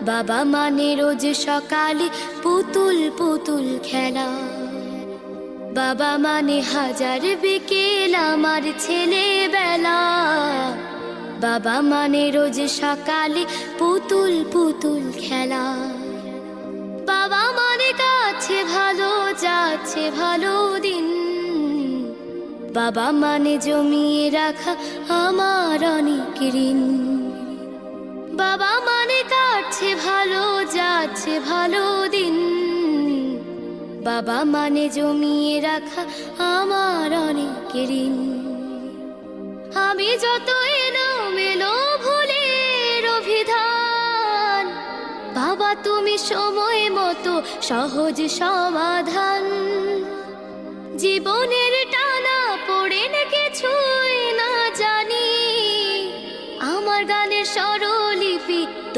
বাবা মানে রোজ সকালে পুতুল পুতুল খেলা, বাবা মানে হাজার বিকেল আমার ছেলেবেলা। বাবা মানে রোজ সকালে পুতুল পুতুল খেলা, বাবা মানে কাছে ভালো যাচ্ছে ভালো দিন, বাবা মানে জমিয়ে রাখা আমার অনেক ঋণ। বাবা মানে কাটছে ভালো যাচ্ছে ভালো দিন, বাবা মানে জমিয়ে রাখা আমার অনেক ঋণ। আমি যত এলোমেলো ভুলের অভিধান, বাবা তুমি সময় মতো সহজ সমাধান। জীবনের টানা পড়ে না কিছুই না জানি, আমার গানের স্বরলিপি